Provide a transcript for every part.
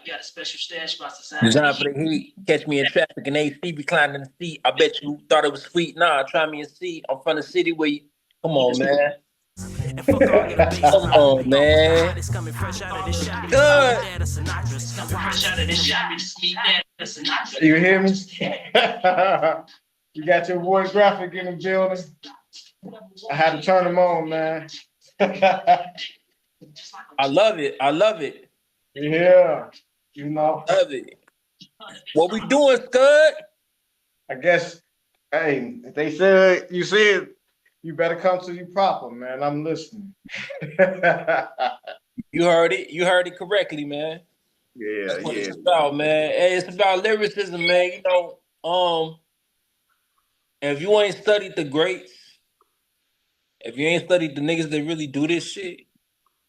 Designed for the heat. Catch me in traffic and AC reclining in the seat. I bet you thought it was sweet. Nah, try me and see. I'm from the city where you. Come on, man. Come on, man. Good. You hear me? You got your boy Graffic in the building. I had to turn him on, man. I love it. I love it. Yeah, you know. Love it. What we doing, Scud? I guess, hey, you said you better come to you proper, man. I'm listening. You heard it. You heard it correctly, man. Yeah, That's what yeah. it's about, man. Hey, it's about lyricism, man. You know, if you ain't studied the greats, if you ain't studied the niggas that really do this shit,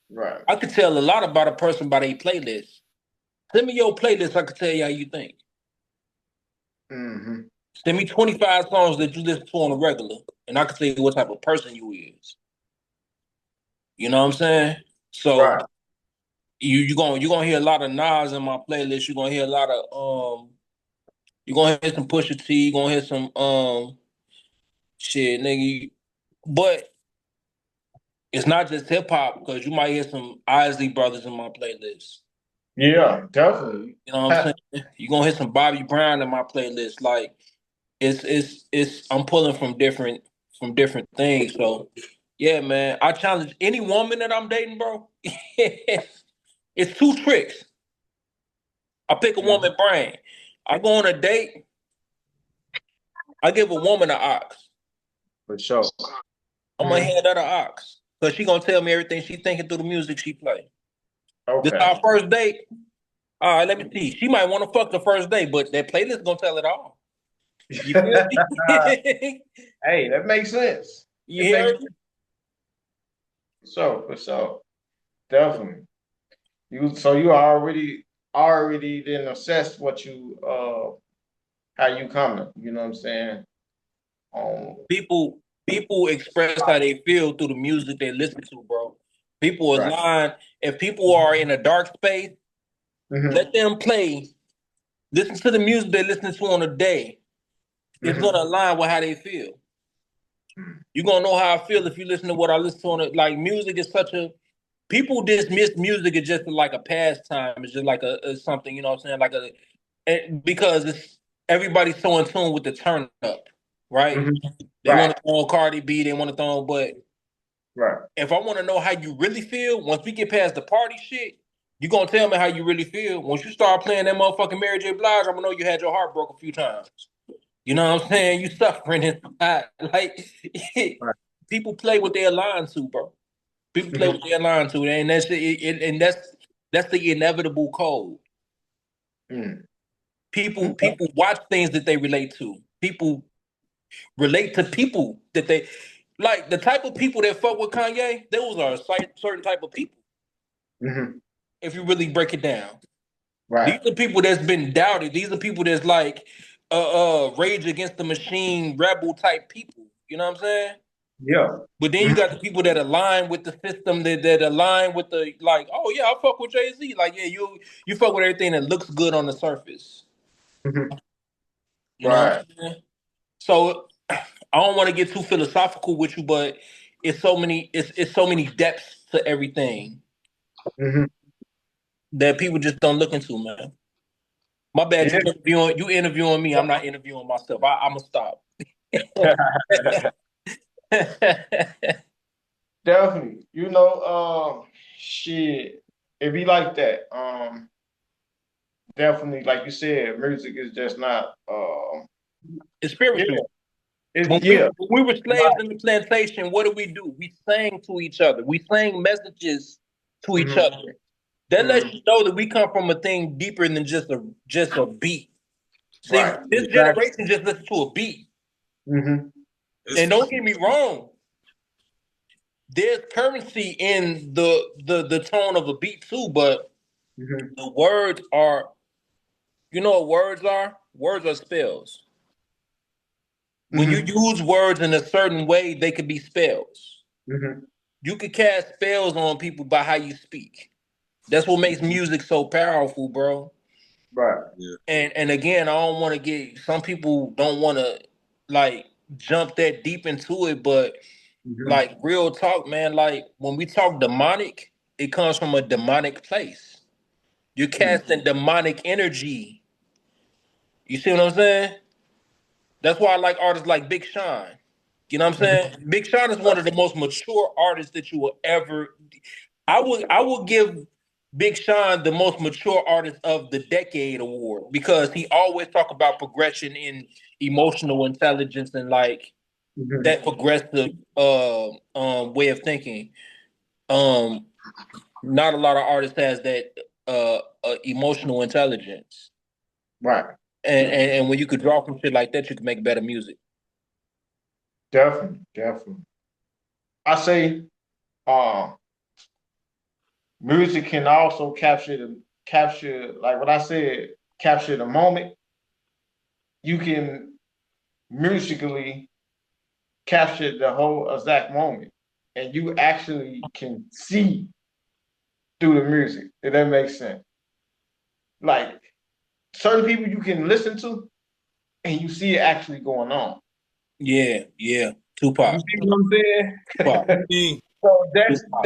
Right. I could tell a lot about a person by their playlist. Send me your playlist. I could tell you how you think. Mm-hmm. Send me 25 songs that you listen to on a regular, and I can tell you what type of person you is. You know what I'm saying? So Right. you gonna hear a lot of Nas in my playlist. You're gonna hear a lot of you're gonna hear some Pusha T. You're gonna hear some shit, nigga. But it's not just hip hop because you might hear some Isley Brothers in my playlist. Yeah, definitely. You know what I'm saying? You're gonna hear some Bobby Brown in my playlist. Like it's I'm pulling from different things. So yeah, man. I challenge any woman that I'm dating, bro. It's two tricks. I pick a Mhm. woman brain. I go on a date, I give a woman an ox. For sure. I'm gonna Mhm. hand her the ox. Cause she gonna tell me everything she thinking through the music she play. This Okay. our first date. All right, let me see. She might want to fuck the first day, but that playlist gonna tell it all. You feel me? Hey, that makes sense. You It makes hear sense. me? For sure. Definitely. You already didn't assess what you how you coming. You know what I'm saying? Um People express how they feel through the music they listen to, bro. People right. align. If people are in a dark space, Hmm. let them play. Listen to the music they listen to on a day. It's Hmm. gonna align with how they feel. You're gonna know how I feel if you listen to what I listen to on it. Like music is such a people dismiss music as just like a pastime. It's just like a something, you know what I'm saying? Like because it's everybody's so in tune with the turn up, right? Hmm. They want Right. to throw on Cardi B, they want to throw on, but Right. if I want to know how you really feel, once we get past the party shit, you gonna tell me how you really feel. Once you start playing that motherfucking Mary J. Blige, I'm gonna know you had your heart broke a few times. You know what I'm saying? You suffering inside. Like Right. people play what they're aligned to, bro. People play Hmm. what they're aligned to, and that's the inevitable code. Mm. People watch things that they relate to. People relate to people that they like. The type of people that fuck with Kanye, those are a certain type of people. Hmm. If you really break it down, these Right. are people that's been doubted. These are people that's like Rage Against the Machine rebel type people. You know what I'm saying? Yeah. But then you Hmm. got the people that align with the system, that align with the like, oh yeah, I fuck with Jay-Z. Like, yeah, you fuck with everything that looks good on the surface. Hmm. You know what Right. I'm saying? So I don't want to get too philosophical with you, but it's so many depths to everything Hmm. that people just don't look into, man. My bad, Yeah. you interviewing me. I'm not interviewing myself. I'ma stop. Definitely. Shit. It be like that. Definitely, like you said, music is just not It's yeah. spiritual. It's yeah. When we were slaves Right. in the plantation, what did we do? We sang to each other. We sang messages to each Hmm. other. That lets Hmm. you know that we come from a thing deeper than just a beat. See, Right. this Exactly. generation just listens to a beat. Hmm. And don't get me wrong, there's currency in the tone of a beat too, but Hmm. the words are, you know what words are? Words are spells. When you Hmm. use words in a certain way, they could be spells. Hmm. You could cast spells on people by how you speak. That's what makes music so powerful, bro. Right. Yeah. And again, I don't want to get some people don't want to like jump that deep into it, but Mhm. like real talk, man. Like when we talk demonic, it comes from a demonic place. You're Mm. casting demonic energy. You see what I'm saying? That's why I like artists like Big Sean. You know what I'm Mhm. saying? Big Sean is one of the most mature artists that you will ever. I would give Big Sean the most mature artist of the decade award because he always talk about progression in emotional intelligence and like Mhm. that progressive way of thinking. Um, Not a lot of artists has that emotional intelligence, Right. and when you could draw from shit like that, you can make better music. Definitely. Definitely. I say, um, music can also capture like what I said, capture the moment. You can musically capture the whole exact moment, and you actually can see through the music. If that makes sense. Like certain people you can listen to, and you see it actually going on. Yeah, yeah. You Tupac. see what I'm Tupac. saying? Me. So Tupac.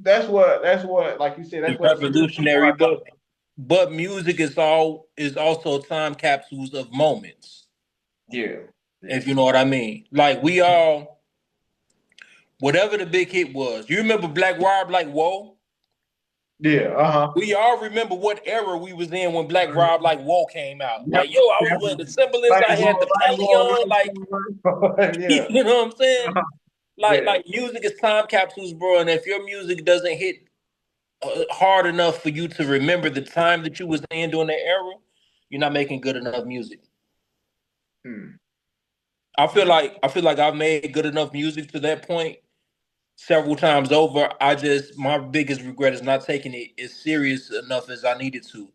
that's what like you said, The that's what makes revolutionary, art. but music is also time capsules of moments, Yeah. Yeah. if you know what I mean. Like we all, whatever the big hit was. You remember Black Rob like Whoa? Yeah. Uh-huh. We all remember what era we was in when Black Rob like Whoa came out. Yep. Like, yo, I was Yep. wearing the Timberlands, Like I had the Pelion, like yeah. you know what I'm saying? Uh-huh. Yeah. Like music is time capsules, bro. And if your music doesn't hit hard enough for you to remember the time that you was in during that era, you're not making good enough music. Hmm. I feel like I've made good enough music to that point several times over. My biggest regret is not taking it as serious enough as I needed to.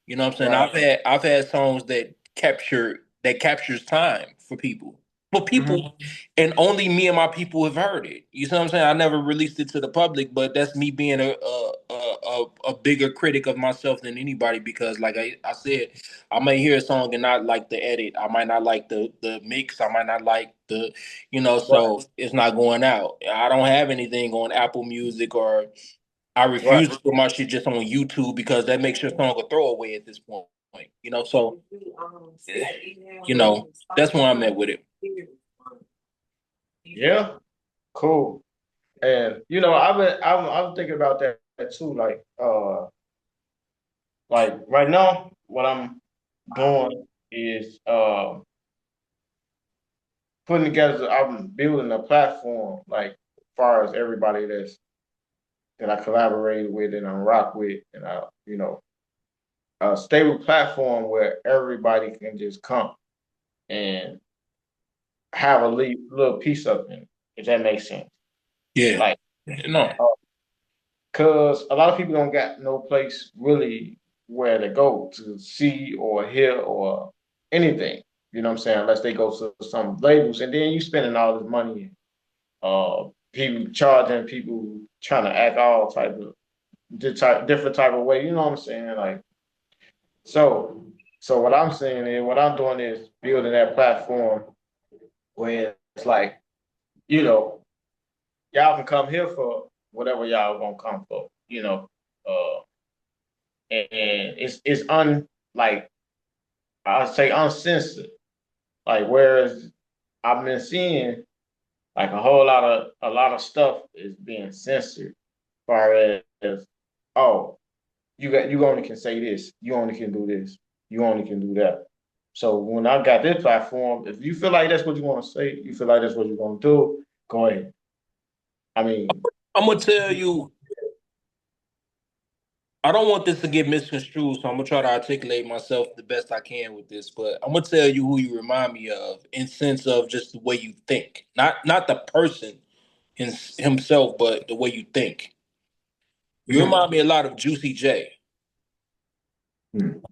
You know what I'm saying? Right. I've had songs that captures time for people. For Mhm. people, and only me and my people have heard it. You see what I'm saying? I never released it to the public, but that's me being a bigger critic of myself than anybody because, like I said, I may hear a song and not like the edit. I might not like the mix. I might not like Right. so it's not going out. I don't have anything on Apple Music or I Right. refuse to put my shit just on YouTube because that makes your song a throwaway at this point. So that's where I'm at with it. Yeah. Cool. And I'm thinking about that too. Like right now, what I'm doing is putting together. I'm building a platform, like as far as everybody that I collaborate with and I rock with, and a stable platform where everybody can just come and have a little piece of it, if that makes sense. Yeah. Like, No. cause a lot of people don't got no place really where to go to see or hear or anything. You know what I'm saying? Unless they go to some labels, and then you spending all this money, people charging people trying to act all type of different type of way. You know what I'm saying? Like, so what I'm saying is, what I'm doing is building that platform where it's like, you know, y'all can come here for whatever y'all gonna come for. Uh, and it's like I say uncensored. Like whereas I've been seeing like a lot of stuff is being censored. As far as oh, you only can say this, you only can do this, you only can do that. So when I got this platform, if you feel like that's what you want to say, you feel like that's what you're gonna do, go ahead. I mean, I'm gonna tell you, I don't want this to get misconstrued, so I'm gonna try to articulate myself the best I can with this. But I'm gonna tell you who you remind me of in sense of just the way you think, not the person himself, but the way you think. You mhm, remind me a lot of Juicy J. mhm,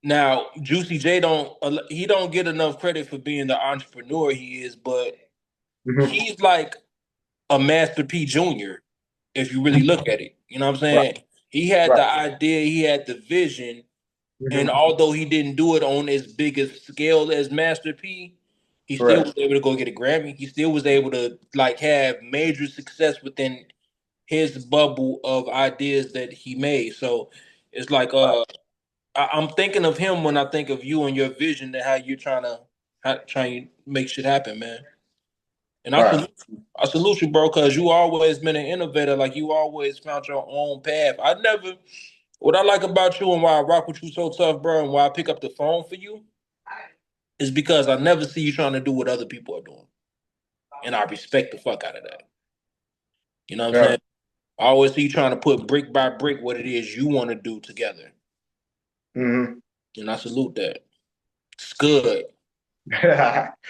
Now, Juicy J don't get enough credit for being the entrepreneur he is, but mhm, he's like a Master P Jr. if you really look at it. You know what I'm right, saying? He had Right. the idea, he had the vision, and Mm-hmm. although he didn't do it on as big a scale as Master P, he still Right. was able to go get a Grammy. He still was able to like have major success within his bubble of ideas that he made. So it's like I'm thinking of him when I think of you and your vision and how you're trying to make shit happen, man. And Right. I salute you, bro, because you always been an innovator. Like you always found your own path. I never. What I like about you and why I rock with you so tough, bro, and why I pick up the phone for you is because I never see you trying to do what other people are doing, and I respect the fuck out of that. You know what I'm Yeah. saying? I always see you trying to put brick by brick what it is you want to do together, Mm-hmm. and I salute that. Scud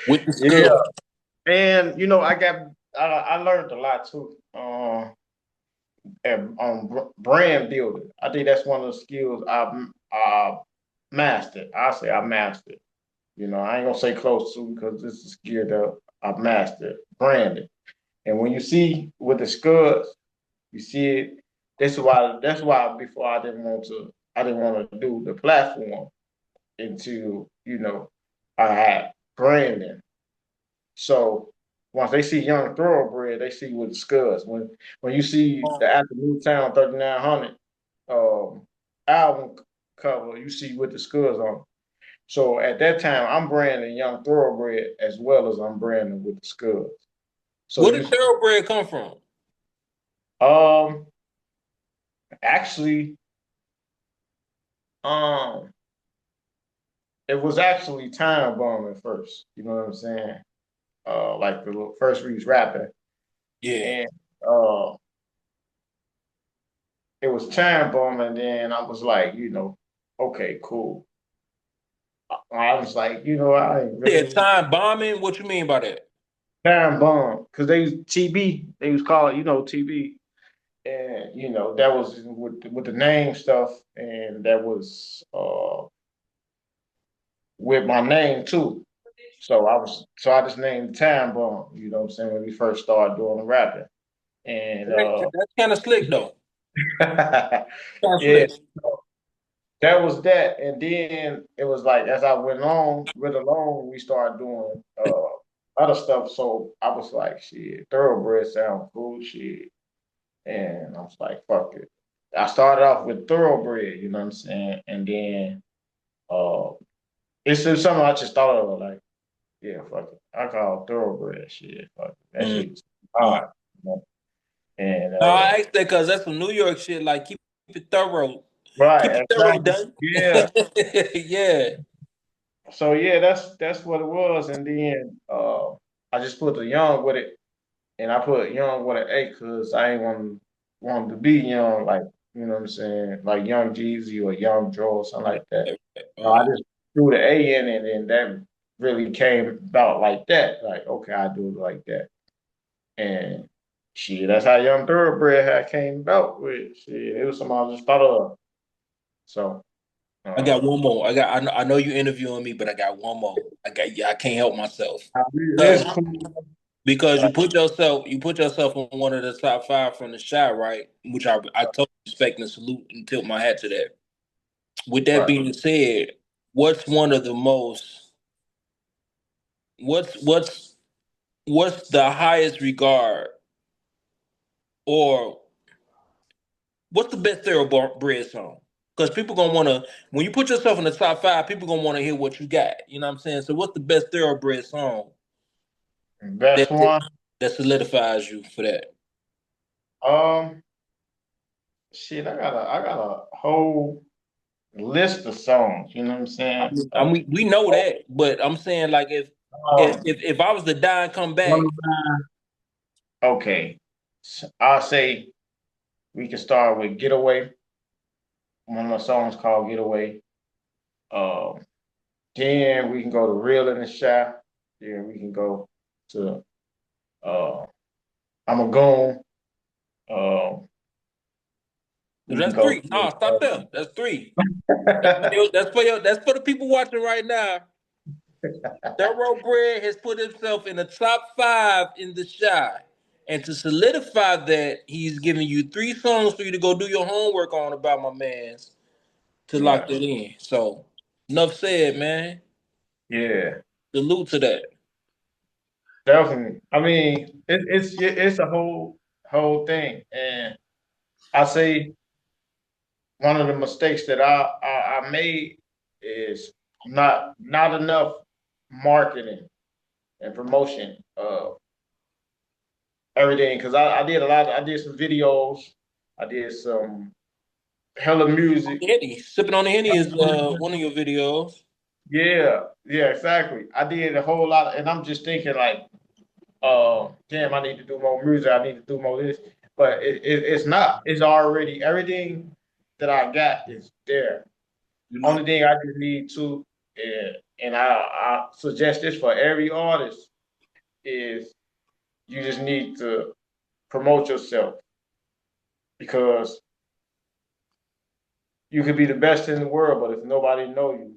with the Yeah. scud. And I learned a lot too. Brand building. I think that's one of the skills I mastered. I say I mastered. I ain't gonna say close to because this is a skill that I mastered. Branding. And when you see with the scuds, you see it. That's why before I didn't want to do the platform until I had branding. So once they see Young Thoroughbred, they see with the scuds. When you see the After Newtown 3900 album cover, you see with the scuds on. So at that time, I'm branding Young Thoroughbred as well as I'm branding with the scuds. So Where did thoroughbred come from? um actually um it was actually Time Bomb at first. You know what I'm saying? Like the first we was rapping, Yeah. and it was Time Bomb, and then I was like, okay, cool. I was like, I ain't Yeah, really time bombing. What you mean by that? Time Bomb because they was TB. They was called, TB, and that was with the name stuff, and that was with my name too. So I just named Time Bomb. You know what I'm saying, when we first started doing the rapping, and That's kind of slick though. Kind of yeah. slick. That was that, and then it was like as I went on with along, we started doing other stuff. So I was like, shit, thoroughbred sound cool, shit, and I was like, fuck it. I started off with thoroughbred, you know what I'm saying, and then uh, it's just something I just thought of, like, yeah, fuck it, I call it thoroughbred, shit, fuck it, that Mm-hmm. shit is hard, and No, I asked that because that's some New York shit. Like keep it thorough. Keep right, it thorough exactly, done. yeah. Yeah. So yeah, that's what it was, and then I just put the young with it, and I put young with an A because I ain't want to be young, like what I'm saying, like Young Jeezy or Young Joe or something like that. So I just threw the A in, and then that really came about like that. Like, okay, I do it like that, and shit, that's how Young Thoroughbred had came about with shit. It was something I just thought of. So I got uh, one more. I know you interviewing me, but I got one more. I can't help myself. it's 'Cause- cool. Because you put yourself on one of the top five from the shot, right? Which I totally respect and salute and tilt my hat to that. With that Right. being said, what's one of the most what's what's the highest regard or what's the best thoroughbred song? Because people gonna wanna when you put yourself in the top five, people gonna wanna hear what you got. You know what I'm saying? So what's the best thoroughbred song Best that one. that solidifies you for that? Um, shit, I got a whole list of songs. You know what I'm saying? I mean we know that, but I'm saying like if if Um, if, if I was to die and come one back, of mine. Okay, I'll say we can start with "Getaway." One of my songs called "Getaway." Um, then we can go to "Real in the Shy." Then we can go to uh, "I'm a Goon." Um, we can that's go three. No, to stop there. That's three. That's for the people watching right now. Thoroughbred has put himself in the top five in the shy. And to solidify that, he's giving you 3 songs for you to go do your homework on about my man's to lock Yeah. that in. So enough said, man. Yeah. Salute to that. Definitely. I mean, it's a whole thing, and I say one of the mistakes that I made is not enough marketing and promotion of everything because I did a lot. I did some videos. I did some hella music. Henny. Sipping on the Henny is one of your videos. Yeah, yeah, exactly. I did a whole lot, and I'm just thinking like, damn, I need to do more music. I need to do more this, but it's not. It's already everything that I got is there. You know, Only thing I just need to, and I suggest this for every artist is you just need to promote yourself because you could be the best in the world, but if nobody know you,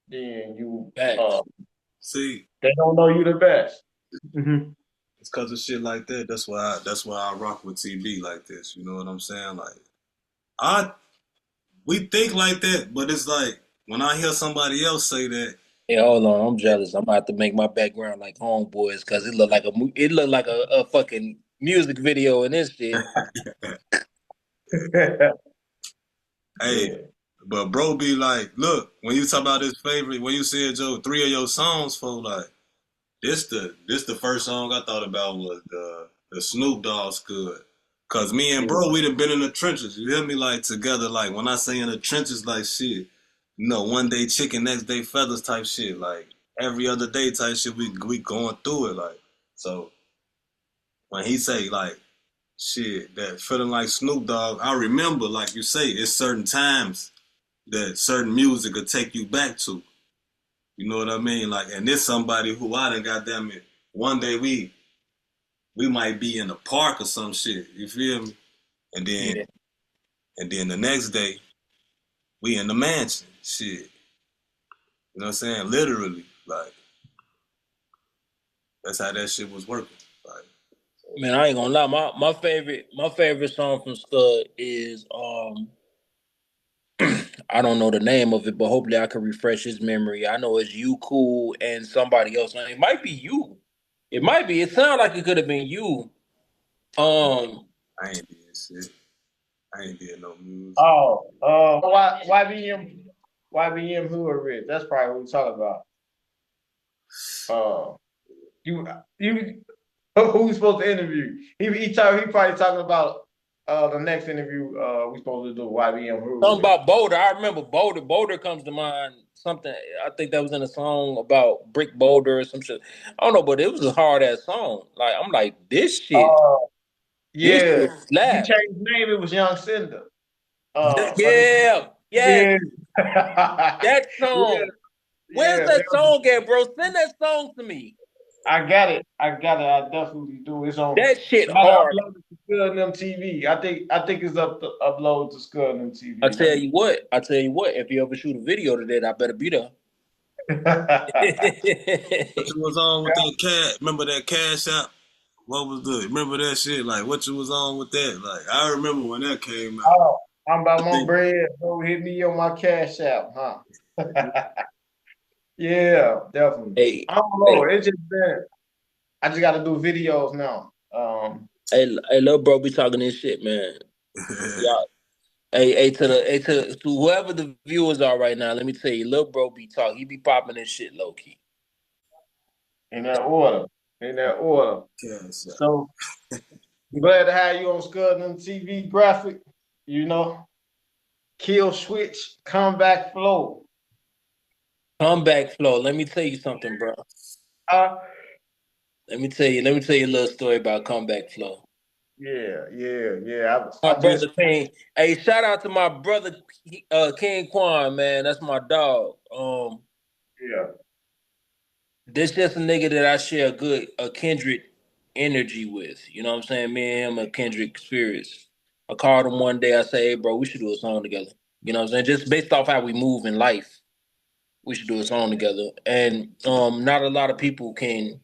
then Facts. see, they don't know you the best. Mm-hmm. it's because of shit like that. That's why I rock with TB like this. You know what I'm saying? Like, I we think like that, but it's like when I hear somebody else say that, Yeah, hold on. I'm jealous. I'm about to make my background like Homeboys because it looked like a fucking music video and this shit. hey, Yeah, but bro be like, look, when you talk about his favorite, when you said Joe, 3 of your songs for like this the first song I thought about was the Snoop Dogg Scud. Cause me and yeah, bro, we done been in the trenches. You hear me? Like together, like when I say in the trenches, like shit, one day chicken, next day feathers type shit. Like every other day type shit. We going through it. Like so when he say like shit that feeling like Snoop Dogg, I remember like you say, it's certain times that certain music will take you back to. You know what I mean? Like, and this somebody who I done goddamn it. One day we might be in the park or some shit. You feel me? And then Yeah. and then the next day we in the mansion. Shit. You know what I'm saying? Literally. Like that's how that shit was working. Like Man, I ain't gonna lie. My favorite song from Scud is I don't know the name of it, but hopefully I can refresh his memory. I know it's You Cool and somebody else. It might be you. It might be. It sounds like it could have been you. Um, I ain't did shit. I ain't did no music. Oh, YBM Hood Rich. That's probably what we're talking about. Uh, you who we supposed to interview? He probably talking about the next interview we supposed to do YBM Hood Something Rich. about Boulder. I remember Boulder. Boulder comes to mind. Something. I think that was in a song about Brick Boulder or some shit. I don't know, but it was a hard ass song. Like I'm like this shit. Uh, This yeah, shit he slap. changed his name. It was Young Cinder. But Yeah. Yes. yeah, That yeah, song. Where's yeah. that song at, bro? Send that song to me. I got it. I got it. I definitely do. It's on. That shit Gotta hard. upload it to ScudNemTV. I think it's up to upload to I ScudNemTV. tell you what. I tell you what. If you ever shoot a video to that, I better be there. What you was on with that cat? Remember that cash out? What was the remember that shit? Like what you was on with that? Like I remember when that came out. Oh, I'm about I my think bread. So hit me on my cash app, huh? Yeah, definitely. hey, I don't hey, know. It's just been. I just got to do videos now. hey, little bro, be talking this shit, man. Yeah. To whoever the viewers are right now, let me tell you, little bro be talking. He be popping this shit low key. In that order. In that order. cash out. So I'm glad to have you on ScudNemTV Graffic. You know, kill switch, comeback flow. Comeback flow. Let me tell you something, bro. Uh, Let me tell you a little story about comeback flow. yeah. My I just brother King. Hey, shout out to my brother King Quan, man. That's my dog. yeah. This just a nigga that I share a kindred energy with. You know what I'm saying? Me and him are kindred spirits. I called him one day. I say, hey, bro, we should do a song together. You know what I'm saying? Just based off how we move in life, we should do a song together. And not a lot of people can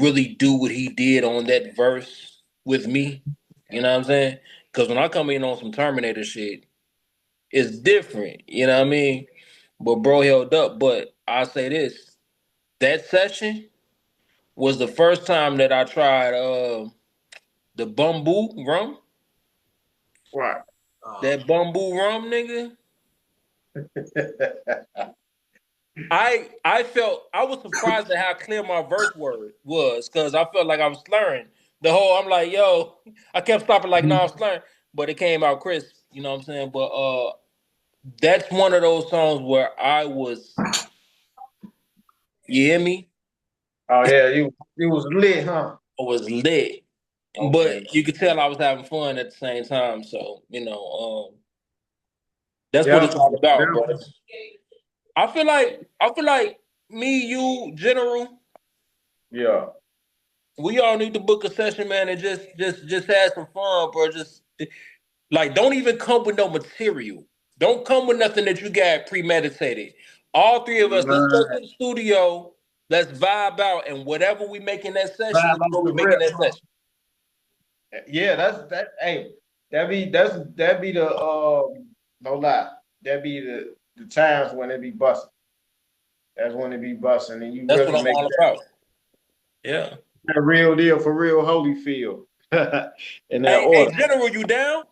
really do what he did on that verse with me. You know what I'm saying? Because when I come in on some Terminator shit, it's different. You know what I mean? But bro held up. But I'll say this: that session was the first time that I tried the bamboo rum. Right. That bamboo rum, nigga. I felt I was surprised at how clear my verse word was because I felt like I was slurring. I'm like, yo, I kept stopping like no, I'm slurring, but it came out crisp, you know what I'm saying? But that's one of those songs where you hear me? Oh yeah, you was lit, huh? I was lit. Okay. But you could tell I was having fun at the same time. So, that's what Yeah. it's all about, bro. I feel like me, you, General, Yeah. we all need to book a session, man, and just have some fun, bro. Just like don't even come with no material. Don't come with nothing that you got premeditated. All three of us, let's go Right. to the studio, let's vibe out, and whatever we make in that session Vibe is off what the we make in rip, that huh? session. Yeah, that's that. Hey, that be the no lie. That be the times when it be busting. That's when it be busting, and you That's what really I'm make all about. Yeah. that real deal for real Holyfield in that Hey, order. General, you down?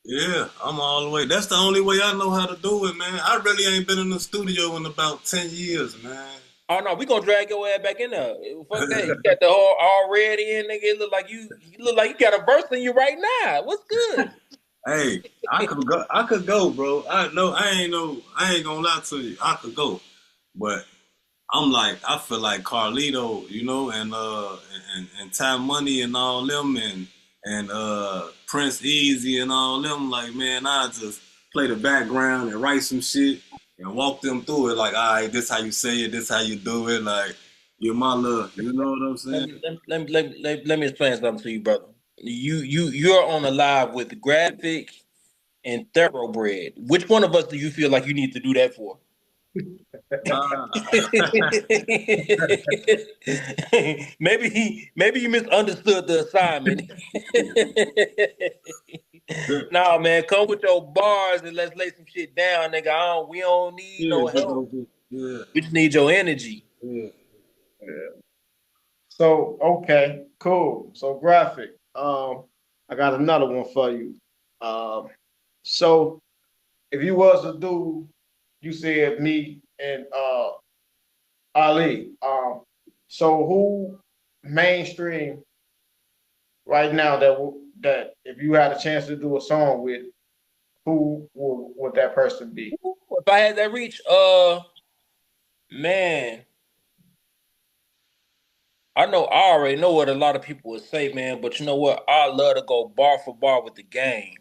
Yeah, I'm all the way. That's the only way I know how to do it, man. I really ain't been in the studio in about 10 years, man. Oh no, we gonna drag your ass back in there. Fuck that. You got the whole already in, nigga. It look like you look like you got a verse in you right now. What's good? Hey, I could go, bro. I know I ain't gonna lie to you. I could go. But I feel like Carlito, and Ty Money and all them and Prince Easy and all them, like, man, I just play the background and write some shit and walk them through it, like, all right, this how you say it, this how you do it, like, you're my love, you know what I'm Let saying? me let me explain something to you, brother. You're on a live with Graffic and Thoroughbred. Which one of us do you feel like you need to do that for? Uh, Maybe you misunderstood the assignment. Nah, man, come with your bars and let's lay some shit down, nigga. We don't need yeah, no just help. over, yeah, We just need your energy. yeah. So okay, cool. So graphic. I got another one for you. So if you was to do, you said me and Ali. So who mainstream right now that if you had a chance to do a song with, who would that person be? If I had that reach, man, I already know what a lot of people would say, man, but you know what? I love to go bar for bar with the game.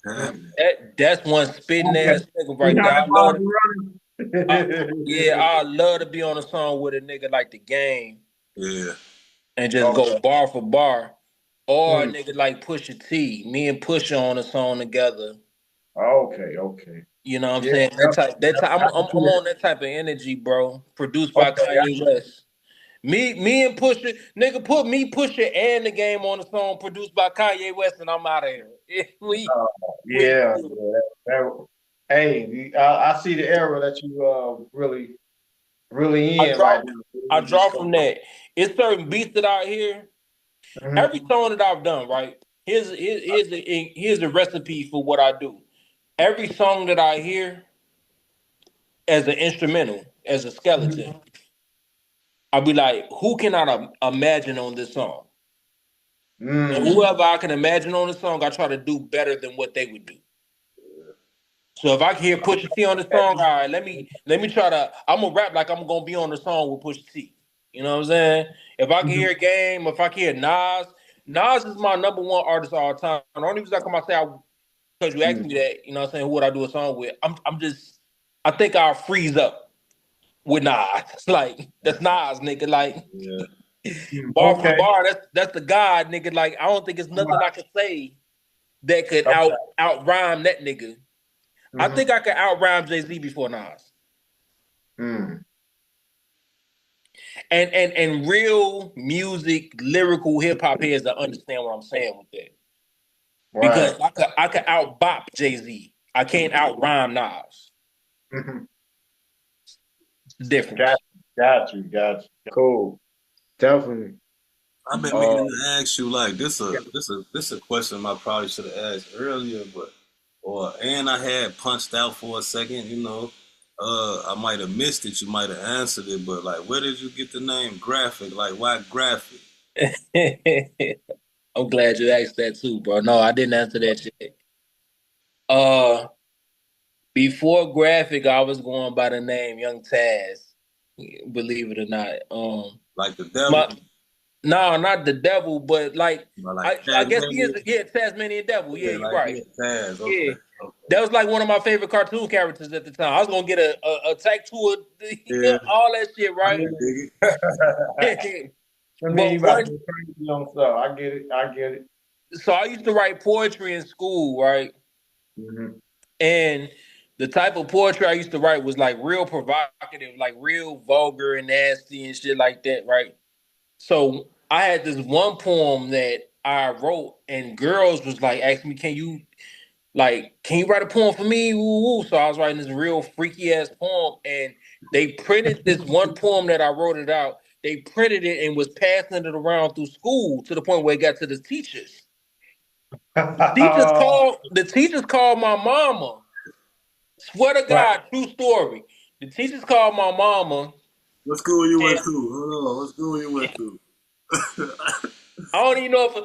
Damn. That's one spitting Okay. ass nigga You right got there. that ball I, running? yeah, I love to be on a song with a nigga like the game Yeah. and just Okay. go bar for bar. Or a Hmm. nigga like Pusha T. Me and Pusha on a song together. Okay. Okay. You know what I'm Yeah. saying? That type I can I'm see that. on that type of energy, bro. Produced by Okay. Kanye West. Me and Pusha, nigga, put me, Pusha, and the game on the song produced by Kanye West, and I'm out of here. Uh, We yeah. good. Hey, I see the era that you really I in draw right now. I Really draw discover. from that. It's certain beats that I hear. Every Hmm. song that I've done, right? Here's the recipe for what I do. Every song that I hear as an instrumental, as a skeleton, I'll be like, who can I imagine on this song? And Mm. whoever I can imagine on the song, I try to do better than what they would do. So if I can hear Pusha T on the song, all right, let me try to. I'm gonna rap like I'm gonna be on the song with Pusha T. You know what I'm saying? If I can hear Game, if I can hear Nas, Nas is my number one artist of all time. And the only reason I come out say because you asked Mm. me that, you know what I'm saying, who would I do a song with? I'm just I think I'll freeze up with Nas. Like that's Nas, nigga. Like Yeah. Mm. bar for Okay. bar, that's the God, nigga. Like I don't think it's nothing I Right. could say that could Okay. out rhyme that nigga. I Hmm. think I could out rhyme Jay Z before Nas. Mm. and real music, lyrical hip hop heads that understand what I'm saying with that. Because Right. I could out bop Jay-Z. I can't out rhyme Nas. Mhm. The Got difference. got you. Cool. Definitely. I've been Uh, meaning to ask you like this a question I probably should have asked earlier, but and I had punched out for a second, you know. I might have missed it, you might have answered it, but like where did you get the name Graffic? Like why Graffic? I'm glad you asked that too, bro. No, I didn't answer that shit. Uh Before Graphic, I was going by the name Young Taz. Believe it or not. Like the devil? My no, not the devil, but like Or like I guess he is. Tasmania? Yeah, Tasmanian Devil. Yeah, Yeah, you're like right. yeah, Taz, Yeah, okay. Okay. that was like one of my favorite cartoon characters at the time. I was gonna get a tattoo of Yeah, all that shit, I right? mean, dig it. I mean, you But about to one, go crazy on stuff. I get it. I get it. so I used to write poetry in school, right? Hmm. And the type of poetry I used to write was like real provocative, like real vulgar and nasty and shit like that, right? So I had this one poem that I wrote, and girls was like asking me, can you write a poem for me?" Woo, woo. So I was writing this real freaky ass poem, and they printed this one poem that I wrote it out. They printed it and was passing it around through school to the point where it got to the teachers. The teachers called my mama. Swear to Right. God, true story. The teachers called my mama, What school you and went to? Hold on, what school you went to? I don't even know if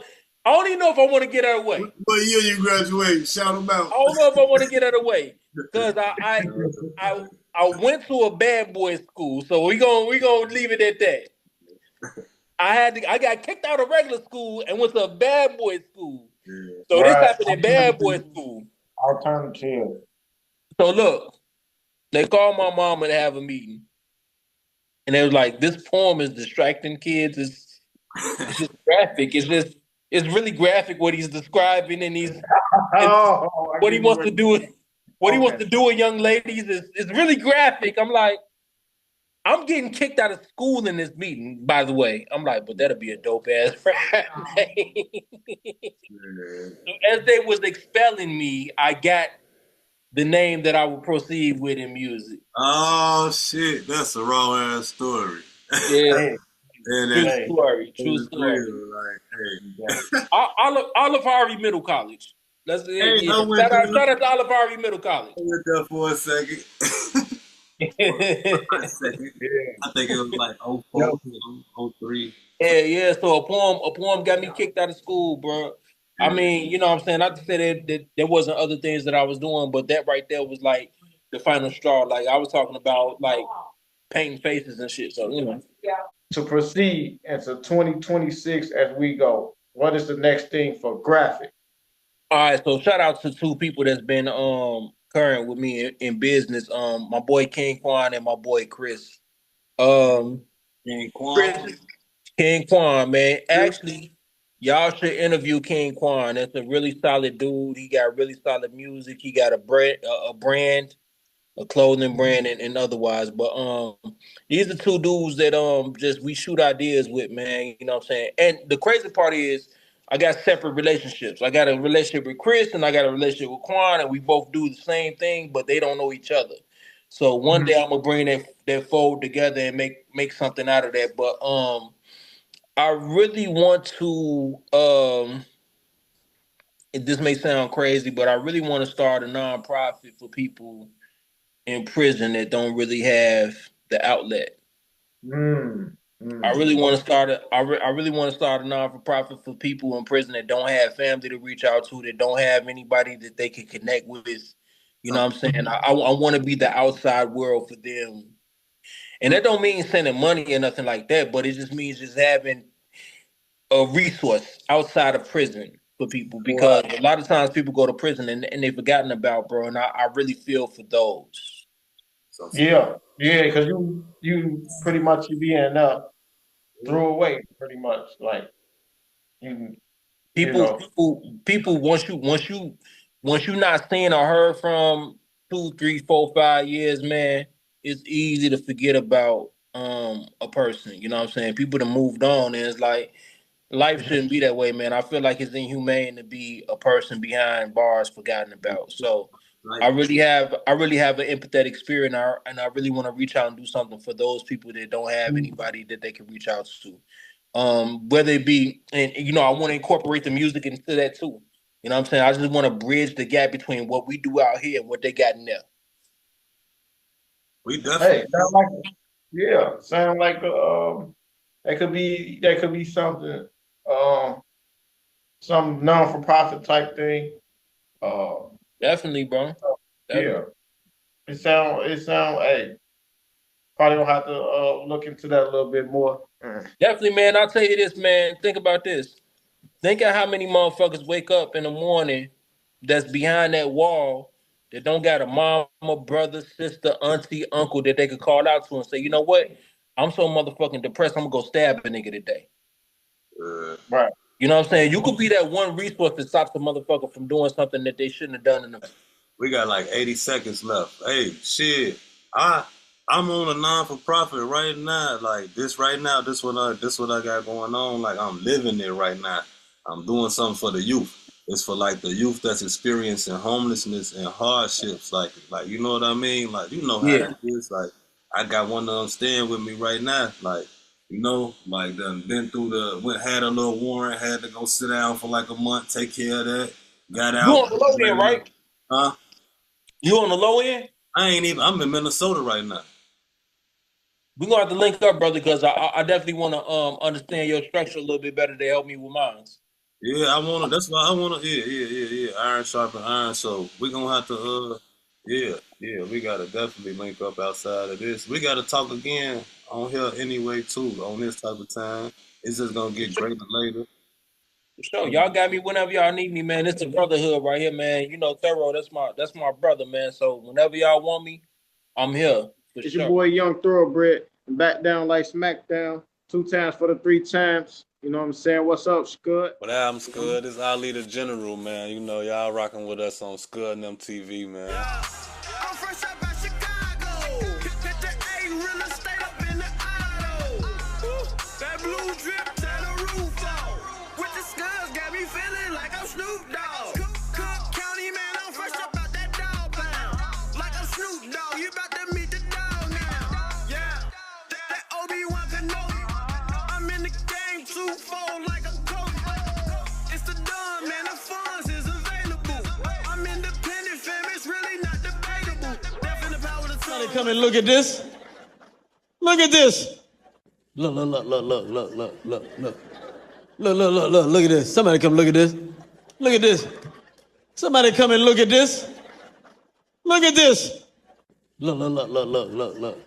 I don't even know if I want to get out of the way. What year you graduated? Shout them out. I don't know if I want to get out of the way because I went to a bad boy school, so we gonna leave it at that. I got kicked out of regular school and went to a bad boy school. Yeah. So this Right. happened at bad boy school. Alternative. So look, they called my mama to have a meeting, and they was like, "This poem is distracting kids. It's just graphic. It's really graphic what he's describing, and Oh, I what he give you wants what. to do. What he wants Okay. to do with young ladies is really graphic." I'm like, I'm getting kicked out of school in this meeting, by the way. I'm like, but that'll be a dope ass rap name. Yeah. So as they was expelling me, I got the name that I would proceed with in music. Oh shit, that's a raw ass story. Yeah, Hey, And true that's hey, story. True story. real. Like, yeah. Olive Harvey Middle College. hey, Yeah. Shout out to Olive Harvey Middle College. I went there for a second. For a second. Yeah. I think it was like oh Yep. 04, oh 03. Yeah. So a poem got me kicked out of school, bro. I Yeah. mean, you know what I'm saying? Not to say that there wasn't other things that I was doing, but that right there was like the final straw. Like I was talking about like painting faces and shit. So, you know. To proceed into 2026 as we go, what is the next thing for graphic? All right, so shout out to two people that's been current with me in business. My boy King Kwan and my boy Chris. Um King Kwan. Chris King Kwan, man. Actually, y'all should interview King Kwan. That's a really solid dude. He got really solid music. He got a brand, a clothing brand, and otherwise. But these are two dudes that just we shoot ideas with, man. You know what I'm saying? And the crazy part is I got separate relationships. I got a relationship with Chris and I got a relationship with Quan, and we both do the same thing, but they don't know each other. So one Mhm. day I'm gonna bring that fold together and make something out of that. But I really want to this may sound crazy, but I really want to start a nonprofit for people in prison that don't really have the outlet. Mm, I really mm. want to start I really want to start a non for profit for people in prison that don't have family to reach out to, that don't have anybody that they can connect with. You know what I'm saying? I want to be the outside world for them, and that don't mean sending money or nothing like that. But it just means just having a resource outside of prison for people, Right. because a lot of times people go to prison and they've forgotten about, bro. And I really feel for those. So, Yeah, yeah, because you pretty much you be in threw away pretty much like you you People, know. people. Once you not seen or heard from 2, 3, 4, 5 years, man, it's easy to forget about a person. You know what I'm saying? People that moved on, and it's like life shouldn't be that way, man. I feel like it's inhumane to be a person behind bars forgotten about. So Like I really have an empathetic spirit, and I really want to reach out and do something for those people that don't have anybody that they can reach out to. Whether it be, and you know, I want to incorporate the music into that too. You know what I'm saying? I just want to bridge the gap between what we do out here and what they got in there. we Hey, definitely sound like yeah, sound like that could be something some non for profit type thing. Uh, Definitely, bro. yeah, Definitely. it sound. Hey, probably gonna have to look into that a little bit more. Definitely, man. I'll tell you this, man. Think about this. Think of how many motherfuckers wake up in the morning that's behind that wall that don't got a mama, brother, sister, auntie, uncle that they could call out to and say, you know what? I'm so motherfucking depressed. I'm gonna go stab a nigga today. Right. You know what I'm saying? You could be that one resource that stops the motherfucker from doing something that they shouldn't have done in the. we got like 80 seconds left. Hey, shit. I'm on a non for profit right now. Like this right now, this what I got going on. Like I'm living it right now. I'm doing something for the youth. It's for like the youth that's experiencing homelessness and hardships. Like you know what I mean? Like you know how Yeah. it is. Like I got one of them staying with me right now. Like, you know, like done been through had a little warrant, had to go sit down for like a month, take care of that. Got You out, on the low end, ready to, right? huh? You on the low end? I'm in Minnesota right now. We're gonna have to link up, brother, because I definitely wanna understand your structure a little bit better to help me with mine. Yeah, that's why I wanna, yeah. Iron sharpen iron. So we gonna have to, yeah, we gotta definitely link up outside of this. We gotta talk again on here anyway, too, on this type of time. It's just gonna get greater later. For sure. Y'all got me whenever y'all need me, man. It's the brotherhood right here, man. You know, Thorough, that's my brother, man. So whenever y'all want me, I'm here. For It's your sure. boy Young Thoroughbred, back down like SmackDown, 2 times for the 3 times. You know what I'm saying? What's up, Scud? But I'm Scud. This Ali the General, man. You know, y'all rocking with us on ScudNemTV, man. I'm fresh up out Chicago. Hit the A, real estate up in the auto. That blue drip, tear the roof off. With the scuds, got me feeling like I'm Snoop Dogg. Cook County, man, I'm fresh up out that dog pound. Like I'm Snoop Dogg, you about to meet the dog now. Yeah, that Obi-Wan Kenobi. I'm in the game, 2-4 like a coach. It's the dawn, man, the funds is available. I'm independent, fam, it's really not debatable. Definitely the power of the tongue. Come and look at this. Look at this. Look, look, look, look, look, look, look, look, look. Look at this. Somebody come look at this. Look at this. Somebody come and look at this. Look at this. Look, look, look, look, look, look, look.